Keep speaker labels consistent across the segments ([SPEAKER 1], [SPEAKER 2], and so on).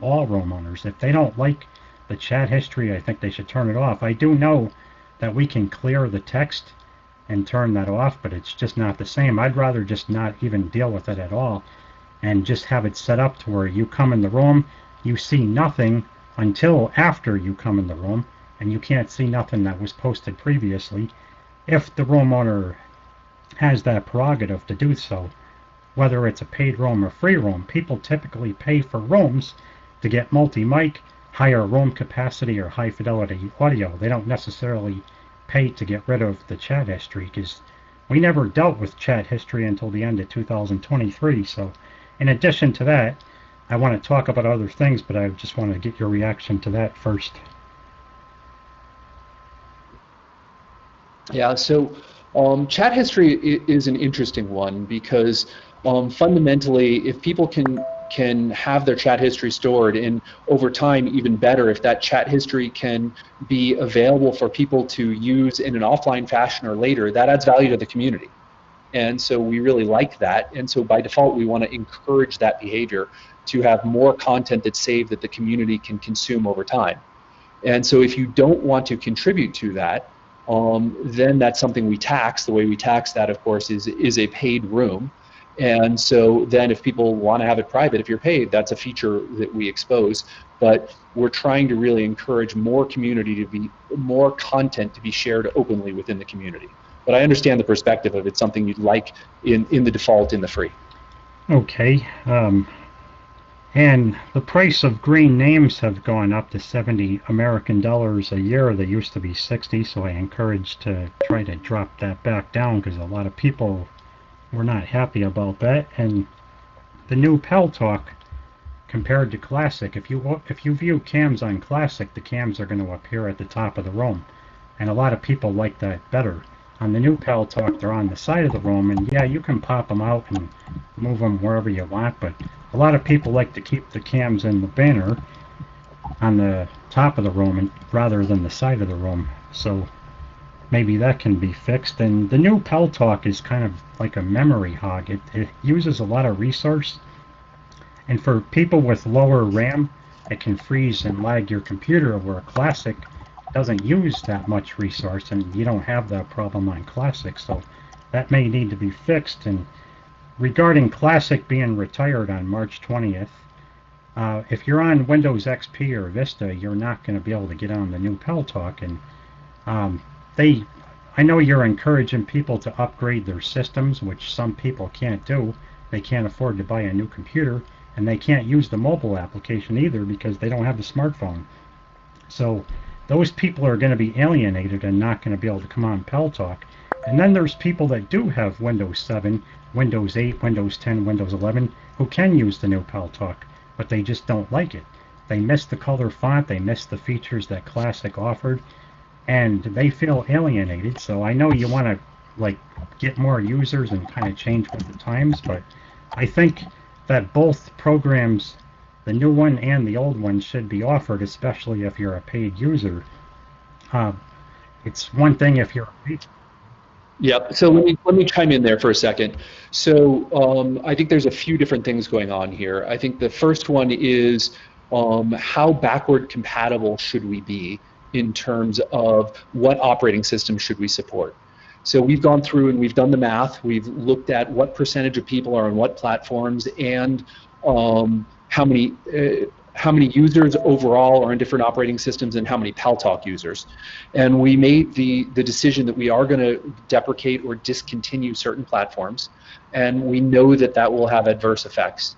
[SPEAKER 1] all room owners. If they don't like the chat history, I think they should turn it off. I do know that we can clear the text and turn that off, but it's just not the same. I'd rather just not even deal with it at all and just have it set up to where you come in the room, you see nothing until after you come in the room, and you can't see nothing that was posted previously if the room owner has that prerogative to do so. Whether it's a paid room or free room, people typically pay for rooms to get multi-mic, higher room capacity, or high fidelity audio. They don't necessarily pay to get rid of the chat history, because we never dealt with chat history until the end of 2023. So in addition to that, I want to talk about other things, but I just want to get your reaction to that first.
[SPEAKER 2] Yeah, so chat history is an interesting one because fundamentally, if people can have their chat history stored, and over time, even better, if that chat history can be available for people to use in an offline fashion or later, that adds value to the community. And so we really like that. And so by default, we want to encourage that behavior to have more content that's saved that the community can consume over time. And so if you don't want to contribute to that, then that's something we tax. The way we tax that, of course, is a paid room. And so then if people want to have it private, if you're paid, that's a feature that we expose. But we're trying to really encourage more community to be, more content to be shared openly within the community. But I understand the perspective of it's something you'd like in the default in the free.
[SPEAKER 1] Okay. And the price of green names have gone up to 70 American dollars a year. They used to be 60, so I encourage to try to drop that back down because a lot of people were not happy about that. And the new PalTalk compared to Classic, if you view cams on Classic, the cams are going to appear at the top of the room, and a lot of people like that better. On the new PalTalk, they're on the side of the room, and yeah, you can pop them out and move them wherever you want, but a lot of people like to keep the cams in the banner on the top of the room rather than the side of the room. So maybe that can be fixed. And the new PalTalk is kind of like a memory hog. It uses a lot of resource, and for people with lower RAM, it can freeze and lag your computer, where Classic doesn't use that much resource, and you don't have that problem on Classic. So that may need to be fixed. And regarding Classic being retired on March 20th, if you're on Windows XP or Vista, you're not going to be able to get on the new PalTalk. And I know you're encouraging people to upgrade their systems, which some people can't do. They can't afford to buy a new computer, and they can't use the mobile application either because they don't have the smartphone. So those people are going to be alienated and not going to be able to come on PalTalk. And then there's people that do have Windows 7, Windows 8, Windows 10, Windows 11, who can use the new PalTalk, but they just don't like it. They miss the color font, they miss the features that Classic offered, and they feel alienated. So I know you want to get more users and kind of change with the times, but I think that both programs, the new one and the old one, should be offered, especially if you're a paid user. It's one thing if you're a paid.
[SPEAKER 2] Yep. So let me chime in there for a second. So I think there's a few different things going on here. I think the first one is how backward compatible should we be in terms of what operating system should we support. So we've gone through and we've done the math. We've looked at what percentage of people are on what platforms and how many users overall are in different operating systems and how many PalTalk users. And we made the decision that we are going to deprecate or discontinue certain platforms, and we know that that will have adverse effects.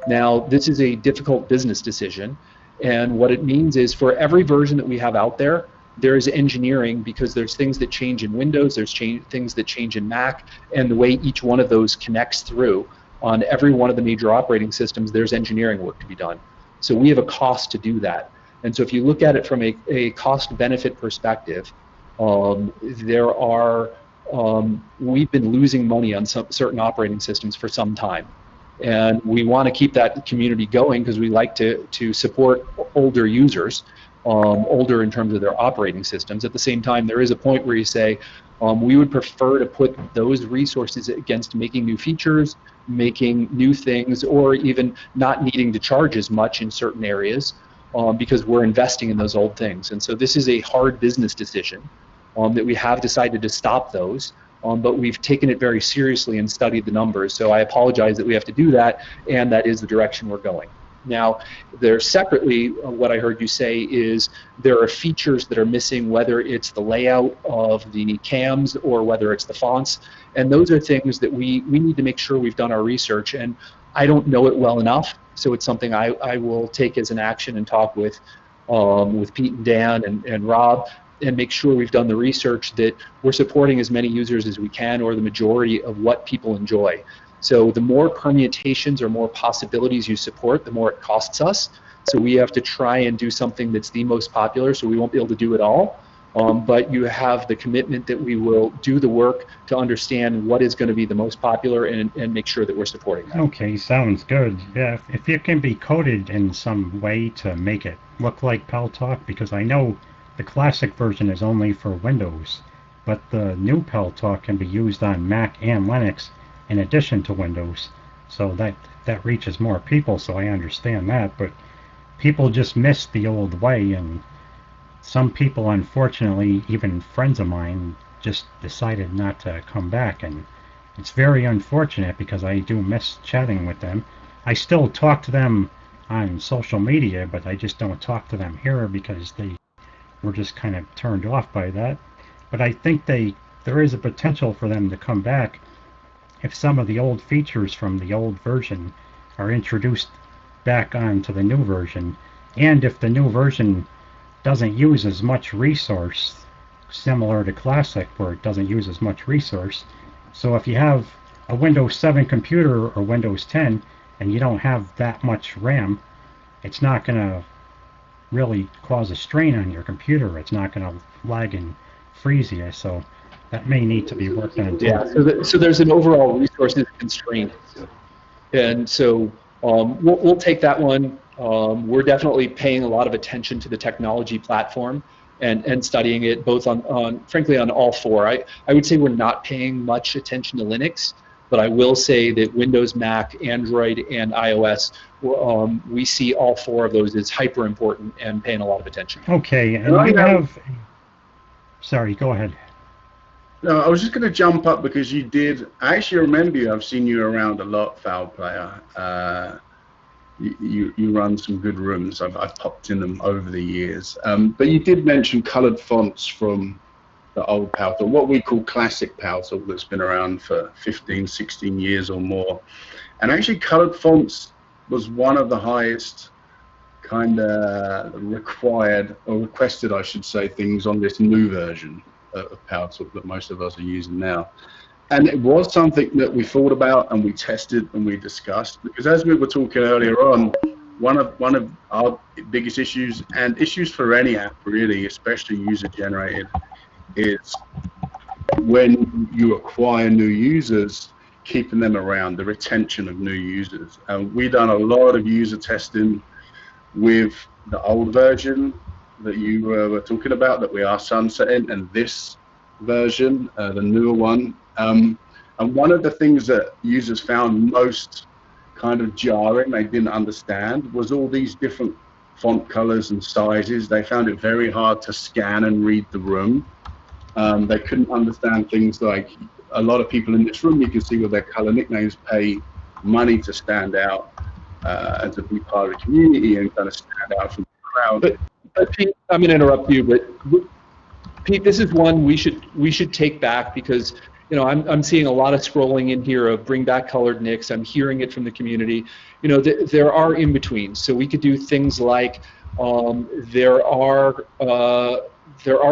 [SPEAKER 2] Now, this is a difficult business decision, and what it means is for every version that we have out there, there is engineering, because there's things that change in Windows, there's things that change in Mac, and the way each one of those connects through on every one of the major operating systems, there's engineering work to be done. So we have a cost to do that. And so if you look at it from a cost-benefit perspective, we've been losing money on certain operating systems for some time. And we want to keep that community going because we like to support older users. older in terms of their operating systems. At the same time, there is a point where you say, we would prefer to put those resources against making new features, making new things, or even not needing to charge as much in certain areas because we're investing in those old things. And so this is a hard business decision that we have decided to stop those. But we've taken it very seriously and studied the numbers. So I apologize that we have to do that, and that is the direction we're going. Now, there's separately, what I heard you say is there are features that are missing, whether it's the layout of the cams or whether it's the fonts. And those are things that we need to make sure we've done our research. And I don't know it well enough, so it's something I will take as an action and talk with Pete and Dan and Rob, and make sure we've done the research that we're supporting as many users as we can, or the majority of what people enjoy. So the more permutations or more possibilities you support, the more it costs us. So we have to try and do something that's the most popular, so we won't be able to do it all. But you have the commitment that we will do the work to understand what is going to be the most popular and make sure that we're supporting that.
[SPEAKER 1] Okay, sounds good. Yeah, if it can be coded in some way to make it look like PalStalk, because I know the classic version is only for Windows, but the new PalStalk can be used on Mac and Linux in addition to Windows, so that reaches more people, so I understand that. But people just miss the old way, and some people, unfortunately, even friends of mine, just decided not to come back, and it's very unfortunate because I do miss chatting with them. I still talk to them on social media, but I just don't talk to them here because they were just kind of turned off by that. But I think there is a potential for them to come back if some of the old features from the old version are introduced back onto the new version, and if the new version doesn't use as much resource, similar to Classic where it doesn't use as much resource. So if you have a Windows 7 computer or Windows 10 and you don't have that much RAM, it's not going to really cause a strain on your computer. It's not going to lag and freeze you. So that may need to be worked on too.
[SPEAKER 2] Yeah, so there's an overall resources constraint. And so we'll take that one. We're definitely paying a lot of attention to the technology platform and studying it both frankly on all four. I would say we're not paying much attention to Linux, but I will say that Windows, Mac, Android, and iOS, we see all four of those as hyper important and paying a lot of attention.
[SPEAKER 1] Okay, and I have... Sorry, go ahead.
[SPEAKER 3] No, I was just going to jump up because you did. I actually remember you. I've seen you around a lot, Foul Player. You run some good rooms. I've popped in them over the years. But you did mention colored fonts from the old PalStalk, what we call classic PalStalk, that's been around for 15, 16 years or more. And actually, colored fonts was one of the highest kind of required, or requested, I should say, things on this new version of PalStalk that most of us are using now. And it was something that we thought about and we tested and we discussed, because as we were talking earlier on, one of our biggest issues, and issues for any app really, especially user generated, is when you acquire new users, keeping them around, the retention of new users. And we've done a lot of user testing with the old version that you were talking about, that we are sunsetting, and this version, the newer one. And one of the things that users found most kind of jarring, they didn't understand, was all these different font colors and sizes. They found it very hard to scan and read the room. They couldn't understand things like, a lot of people in this room, you can see with their color nicknames, pay money to stand out and to be part of the community and kind of stand out from the crowd.
[SPEAKER 2] But Pete, I'm going to interrupt you, but Pete, this is one we should take back, because I'm seeing a lot of scrolling in here of bring back colored nicks. I'm hearing it from the community. There are in-betweens. So we could do things like there are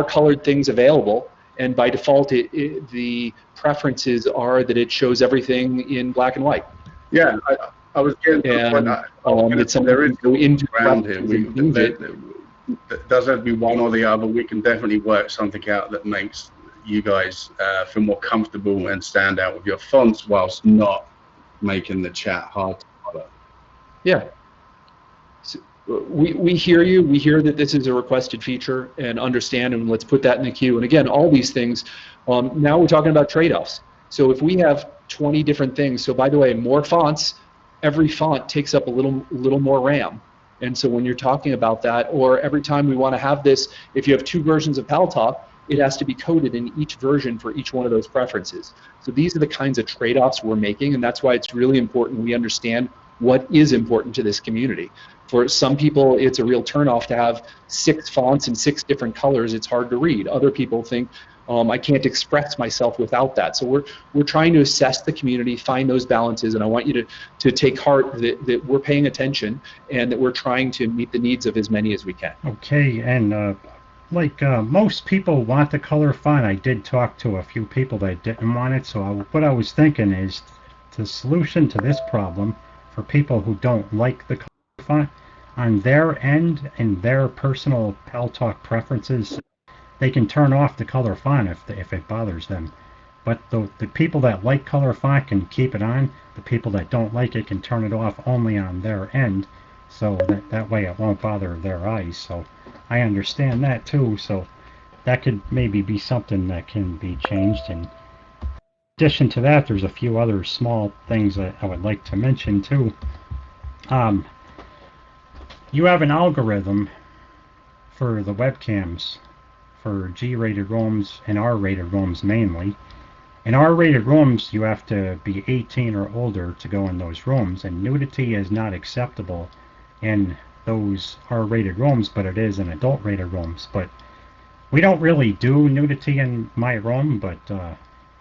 [SPEAKER 2] colored things available, and by default the preferences are that it shows everything in black and white.
[SPEAKER 3] Yeah, I was getting to the point.
[SPEAKER 2] It's something there is
[SPEAKER 3] go into around here. It doesn't have to be one or the other. We can definitely work something out that makes you guys feel more comfortable and stand out with your fonts, whilst not making the chat hard to follow.
[SPEAKER 2] Yeah. we hear you. We hear that this is a requested feature and understand, and let's put that in the queue. And again, all these things, now we're talking about trade-offs. So if we have 20 different things, so by the way, more fonts, every font takes up a little more RAM. And so when you're talking about that, or every time we want to have this, if you have 2 versions of PalTalk, it has to be coded in each version for each one of those preferences. So these are the kinds of trade-offs we're making, and that's why it's really important we understand what is important to this community. For some people, it's a real turnoff to have 6 fonts in 6 different colors. It's hard to read. Other people think, I can't express myself without that. So we're trying to assess the community, find those balances, and I want you to take heart that we're paying attention and that we're trying to meet the needs of as many as we can.
[SPEAKER 1] Okay, and most people want the color font. I did talk to a few people that didn't want it, so what I was thinking is the solution to this problem for people who don't like the color font, on their end and their personal PalTalk preferences, they can turn off the color font if it bothers them. But the people that like color font can keep it on. The people that don't like it can turn it off only on their end, so that way it won't bother their eyes. So I understand that too. So that could maybe be something that can be changed. In addition to that, there's a few other small things that I would like to mention too. You have an algorithm for the webcams for G-rated rooms and R-rated rooms mainly. In R-rated rooms, you have to be 18 or older to go in those rooms, and nudity is not acceptable in those R-rated rooms, but it is in adult-rated rooms. But we don't really do nudity in my room, but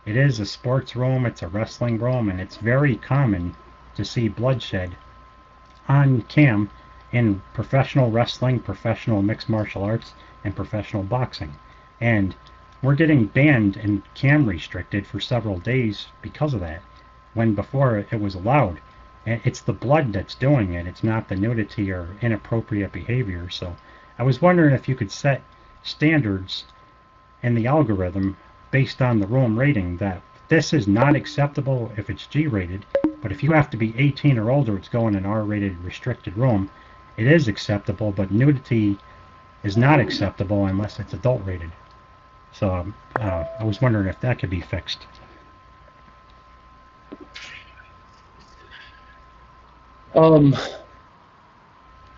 [SPEAKER 1] it is a sports room, it's a wrestling room, and it's very common to see bloodshed on cam in professional wrestling, professional mixed martial arts, and professional boxing. And we're getting banned and cam restricted for several days because of that, when before it was allowed. And it's the blood that's doing it, it's not the nudity or inappropriate behavior. So I was wondering if you could set standards in the algorithm based on the room rating that this is not acceptable if it's G-rated, but if you have to be 18 or older to go in an R-rated restricted room, it is acceptable, but nudity is not acceptable unless it's adult rated. So I was wondering if that could be fixed.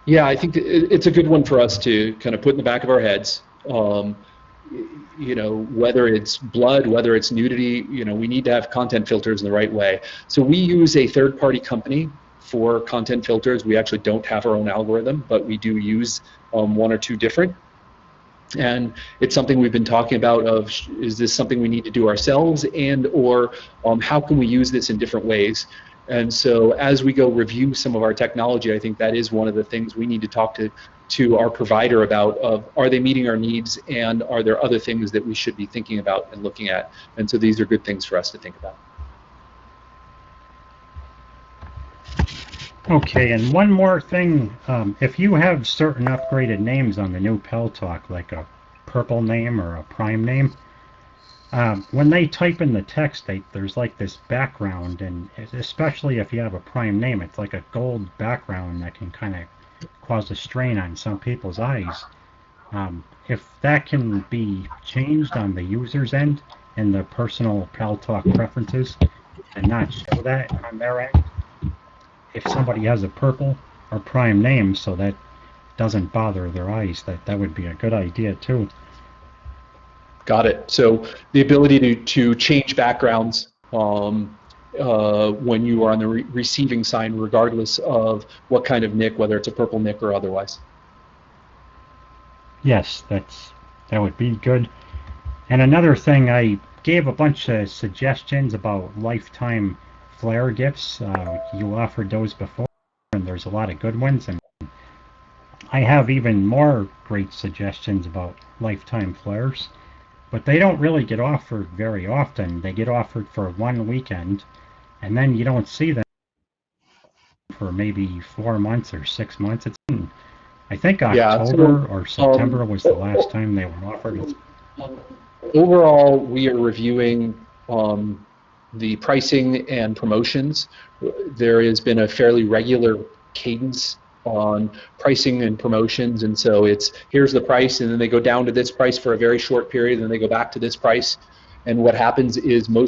[SPEAKER 2] Yeah, I think it's a good one for us to kind of put in the back of our heads. You know, whether it's blood, whether it's nudity, you know, we need to have content filters in the right way. So we use a third-party company for content filters. We actually don't have our own algorithm, but we do use 1 or 2 different. And it's something we've been talking about of, is this something we need to do ourselves, and or how can we use this in different ways? And so as we go review some of our technology, I think that is one of the things we need to talk to our provider about, of are they meeting our needs, and are there other things that we should be thinking about and looking at? And so these are good things for us to think about.
[SPEAKER 1] Okay, and one more thing, if you have certain upgraded names on the new PalTalk, like a purple name or a prime name, when they type in the text, there's like this background, and especially if you have a prime name, it's like a gold background that can kind of cause a strain on some people's eyes. If that can be changed on the user's end in the personal PalTalk preferences and not show that on their end, if somebody has a purple or prime name, so that doesn't bother their eyes, that would be a good idea too.
[SPEAKER 2] Got it. So the ability to change backgrounds when you are on the receiving side, regardless of what kind of nick, whether it's a purple nick or otherwise.
[SPEAKER 1] Yes, that would be good. And another thing, I gave a bunch of suggestions about lifetime flare gifts. You offered those before, and there's a lot of good ones, and I have even more great suggestions about lifetime flares, but they don't really get offered very often. They get offered for 1 weekend, and then you don't see them for maybe 4 months or 6 months. It's been, I think October or September was the last time they were offered.
[SPEAKER 2] Overall, we are reviewing the pricing and promotions. There has been a fairly regular cadence on pricing and promotions, and so it's here's the price, and then they go down to this price for a very short period, and then they go back to this price. And what happens is most